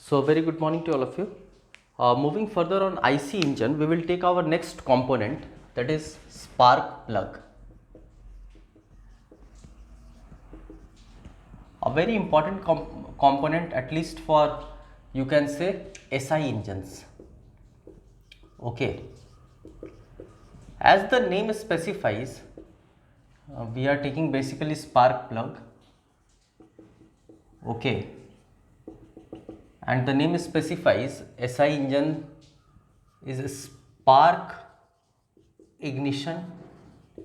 So very good morning to all of you. Moving further on IC engine, we will take our next component, that is spark plug. A very important component, at least for, you can say, SI engines. Okay. As the name specifies, we are taking basically spark plug. Okay. And the name specifies SI engine is a spark ignition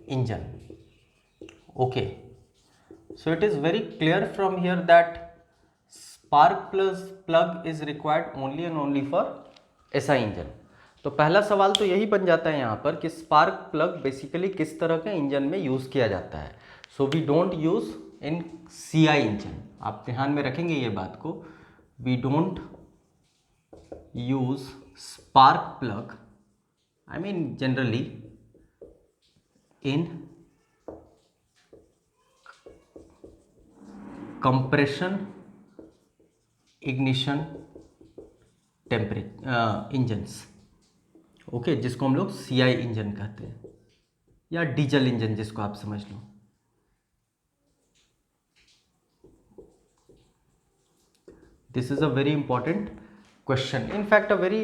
engine. Okay, so it is very clear from here that spark plug is required only and only for SI engine. तो पहला सवाल तो यही बन जाता है यहाँ पर कि स्पार्क प्लग बेसिकली किस तरह के इंजन में यूज़ किया जाता है. So we don't use in CI engine. आप ध्यान में रखेंगे ये बात को. We don't use spark plug, I mean generally in compression ignition engines. Okay, जिसको हम लोग CI इंजन कहते हैं या डीजल इंजन जिसको आप समझ लो. This is a very important question. In fact, a very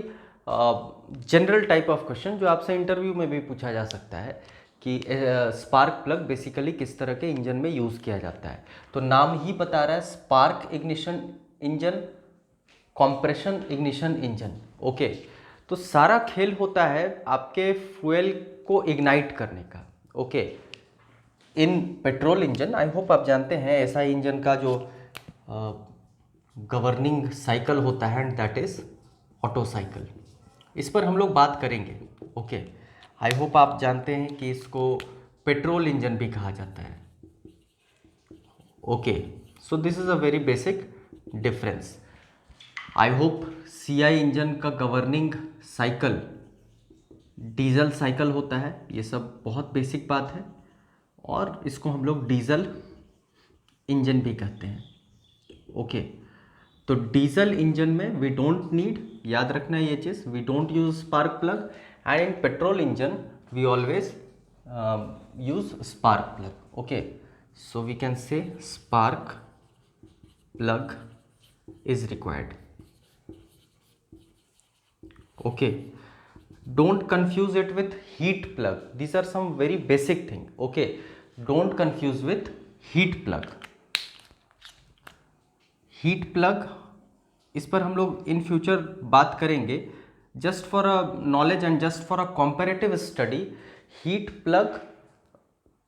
general type of question जो आपसे इंटरव्यू में भी पूछा जा सकता है कि स्पार्क प्लग बेसिकली किस तरह के इंजन में यूज़ किया जाता है. तो नाम ही बता रहा है spark ignition engine, compression ignition engine. Okay, तो सारा खेल होता है आपके फ्यूल को इग्नाइट करने का. Okay, in petrol engine, I hope आप जानते हैं एसआई इंजन का जो गवर्निंग साइकिल होता है, and that is auto cycle. इस पर हम लोग बात करेंगे. ओके, आई होप आप जानते हैं कि इसको पेट्रोल इंजन भी कहा जाता है. Okay, so this is a very basic difference. I hope CI engine का गवर्निंग साइकिल डीजल साइकिल होता है, ये सब बहुत बेसिक बात है, और इसको हम लोग डीजल इंजन भी कहते हैं. ओके, तो डीजल इंजन में वी डोंट नीड, याद रखना है ये चीज़, we don't use spark plug, and in petrol engine we always use spark plug. Okay, so we can say spark plug is required. Okay, don't confuse it with heat plug. These are some very basic thing. Okay, don't confuse with heat plug. heat plug, इस पर हम लोग in future बात करेंगे. Just for a knowledge and just for a comparative study, heat plug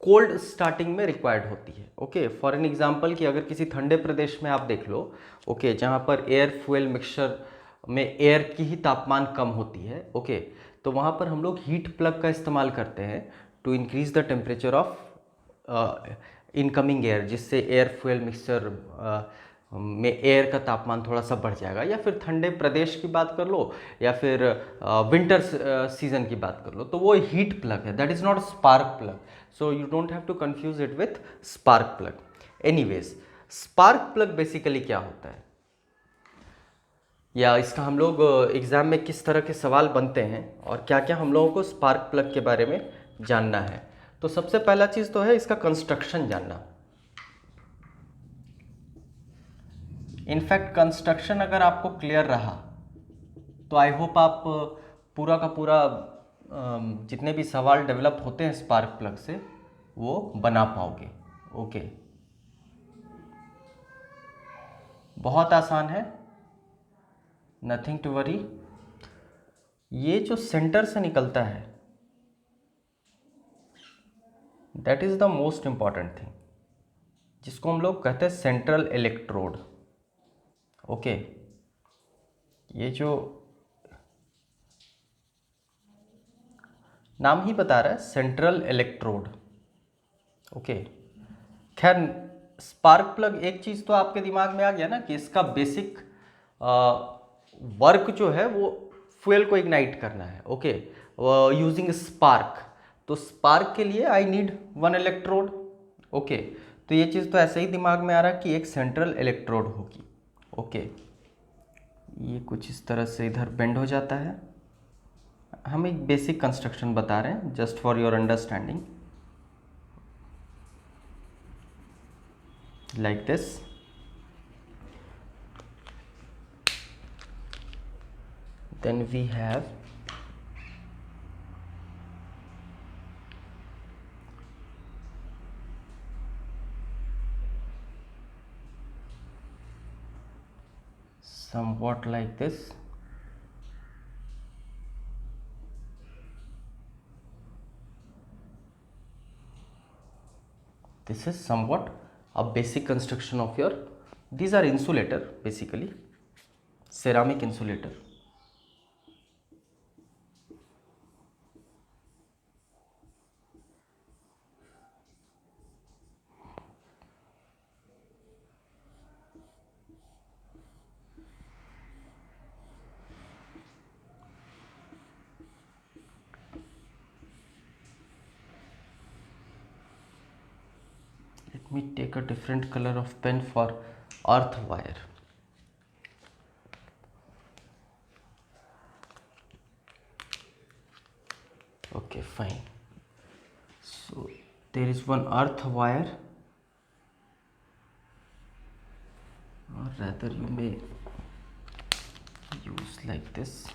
cold starting में required होती है. Okay, for an example कि अगर किसी ठंडे प्रदेश में आप देख लो, ओके, जहाँ पर एयर फ्यूल मिक्सचर में एयर की ही तापमान कम होती है. ओके, तो वहाँ पर हम लोग हीट प्लग का इस्तेमाल करते हैं to increase the temperature of incoming air, जिससे एयर फ्यूल मिक्सचर में एयर का तापमान थोड़ा सा बढ़ जाएगा. या फिर ठंडे प्रदेश की बात कर लो, या फिर विंटर सीजन की बात कर लो, तो वो हीट प्लग है. That is not spark plug. So you don't have to confuse it with spark plug. Anyways, spark plug basically क्या होता है, या इसका हम लोग एग्ज़ाम में किस तरह के सवाल बनते हैं, और क्या क्या हम लोगों को स्पार्क प्लग के बारे में जानना है. तो सबसे पहला चीज़ तो है इसका कंस्ट्रक्शन जानना. इनफैक्ट कंस्ट्रक्शन अगर आपको क्लियर रहा तो आई होप आप पूरा का पूरा जितने भी सवाल डेवलप होते हैं स्पार्क प्लग से वो बना पाओगे. ओके, बहुत आसान है, नथिंग टू वरी. ये जो सेंटर से निकलता है, that is the most important thing, जिसको हम लोग कहते हैं सेंट्रल इलेक्ट्रोड. ओके, ये जो नाम ही बता रहा है सेंट्रल इलेक्ट्रोड. ओके, खैर स्पार्क प्लग एक चीज़ तो आपके दिमाग में आ गया ना कि इसका बेसिक वर्क जो है वो फ्यूल को इग्नाइट करना है. Okay, using spark. तो स्पार्क के लिए I need one electrode. Okay, तो ये चीज़ तो ऐसे ही दिमाग में आ रहा है कि एक सेंट्रल इलेक्ट्रोड होगी. ओके, ये कुछ इस तरह से इधर बेंड हो जाता है। हम एक बेसिक कंस्ट्रक्शन बता रहे हैं just for your understanding, like this. Then we have somewhat like this. This is somewhat a basic construction of your, these are insulator, basically ceramic insulator. Let me take a different color of pen for earth wire. Okay, fine. So there is one earth wire, or rather you may use like this.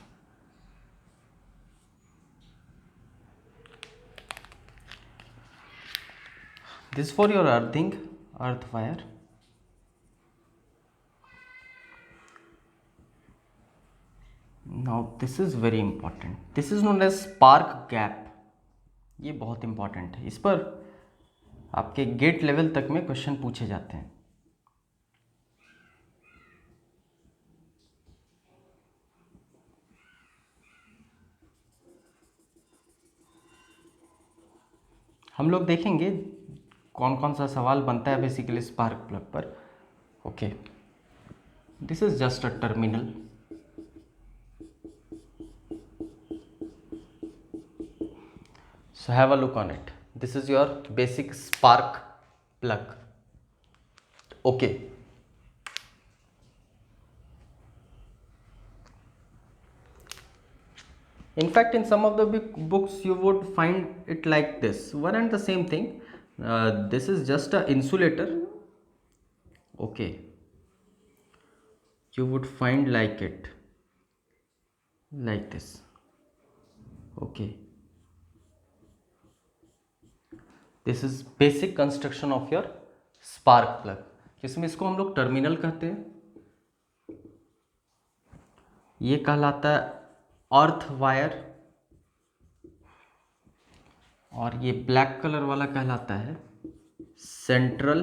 This for your earthing, earth wire. Now this is very important. This is known as spark gap. ये बहुत important है, इस पर आपके gate level तक में question पूछे जाते हैं। हम लोग देखेंगे कौन कौन सा सवाल बनता है बेसिकली स्पार्क प्लग पर। Okay, this is just a terminal. So have a look on it. This is your basic spark plug. Okay. In fact, in some of the big books, you would find it like this. One and the same thing. This is just a insulator. Okay. You would find like it, like this. Okay. This is basic construction of your spark plug, जिसमें इसको हम लोग terminal कहते हैं। ये कहलाता है earth wire, और ये ब्लैक कलर वाला कहलाता है central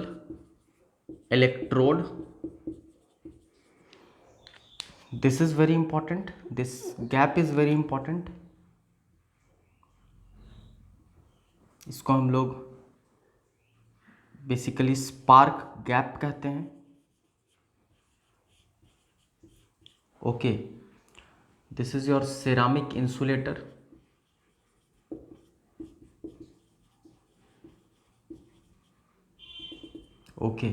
electrode. This is very important, this gap is very important. इसको हम लोग बेसिकली स्पार्क गैप कहते हैं। Okay, this is your ceramic insulator. Okay,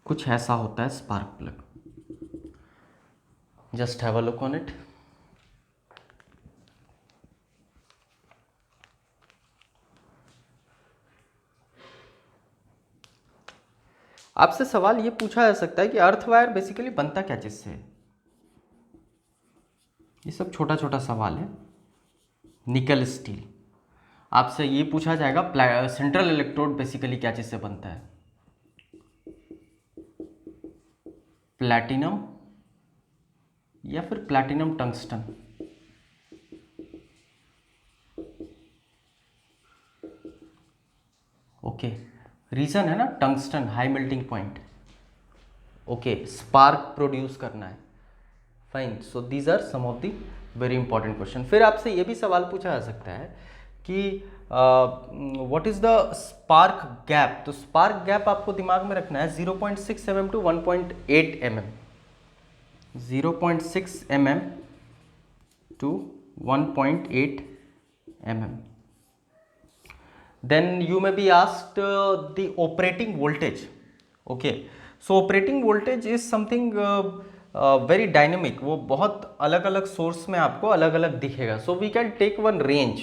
कुछ ऐसा होता है spark plug. Just have a look on it. आपसे सवाल ये पूछा जा सकता है कि अर्थ वायर बेसिकली बनता क्या चीज से है। ये सब छोटा छोटा सवाल है। निकल स्टील। आपसे ये पूछा जाएगा सेंट्रल इलेक्ट्रोड बेसिकली क्या चीज से बनता है। प्लैटिनम या फिर प्लैटिनम टंगस्टन। ओके, रीजन है ना tungsten, high melting point. Okay, spark produce करना है। Fine, so these are some of the very important question. फिर आपसे ये भी सवाल पूछा जा सकता है कि what is the spark gap. तो स्पार्क गैप आपको दिमाग में रखना है 0.6 mm to 1.8 mm। 0.6 mm to 1.8 mm। Then you may be asked the operating voltage. Okay, so operating voltage is something very dynamic, वो बहुत अलग अलग सोर्स में आपको अलग अलग दिखेगा. So we can take one range.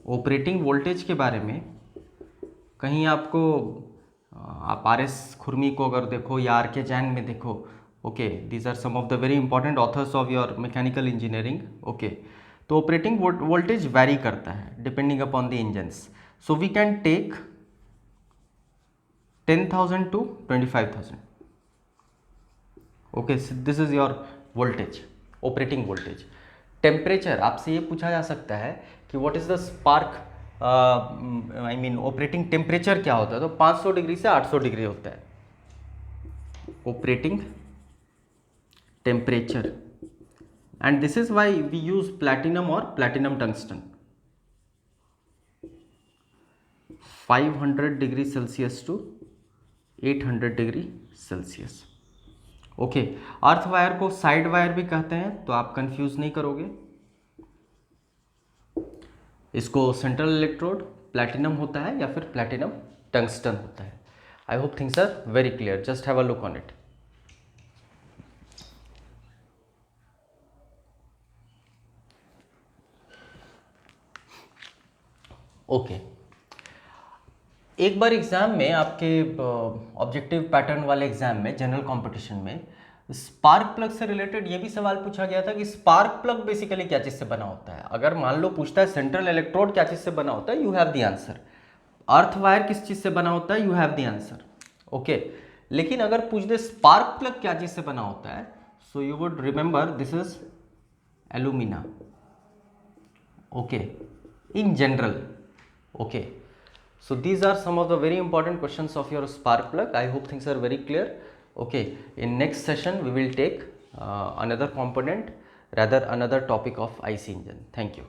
Operating voltage के बारे में कहीं आपको आप आर एस खुरमी को अगर देखो या आर के जैन में देखो, okay, these are some of the very important authors of your mechanical engineering. Okay, तो ऑपरेटिंग वोल्टेज वैरी करता है depending upon the engines. So we can take 10,000 to 25,000. Okay, this is your voltage, operating voltage. Temperature आपसे ये पूछा जा सकता है कि what is the spark, I mean operating temperature क्या होता है. तो 500 डिग्री से 800 डिग्री होता है operating temperature. And this is why we use platinum और platinum tungsten. 500 degree celsius to 800 degree celsius. Okay, earth wire को साइड वायर भी कहते हैं, तो आप कंफ्यूज नहीं करोगे. इसको सेंट्रल इलेक्ट्रोड प्लैटिनम होता है या फिर प्लैटिनम टंगस्टन होता है. I hope things are very clear. Just have a look on it. Okay, एक बार एग्जाम में आपके ऑब्जेक्टिव पैटर्न वाले एग्जाम में जनरल कंपटीशन में स्पार्क प्लग से रिलेटेड ये भी सवाल पूछा गया था कि स्पार्क प्लग बेसिकली क्या चीज़ से बना होता है. अगर मान लो पूछता है सेंट्रल इलेक्ट्रोड क्या चीज़ से बना होता है, you have the answer. Earth wire किस चीज़ से बना होता है, you have the answer. Okay, लेकिन अगर पूछ दे स्पार्क प्लग क्या चीज़ से बना होता है, so you would remember this is alumina. Okay, in general. Okay, so these are some of the very important questions of your spark plug. I hope things are very clear. Okay, in next session we will take another component, rather another topic of IC engine. Thank you.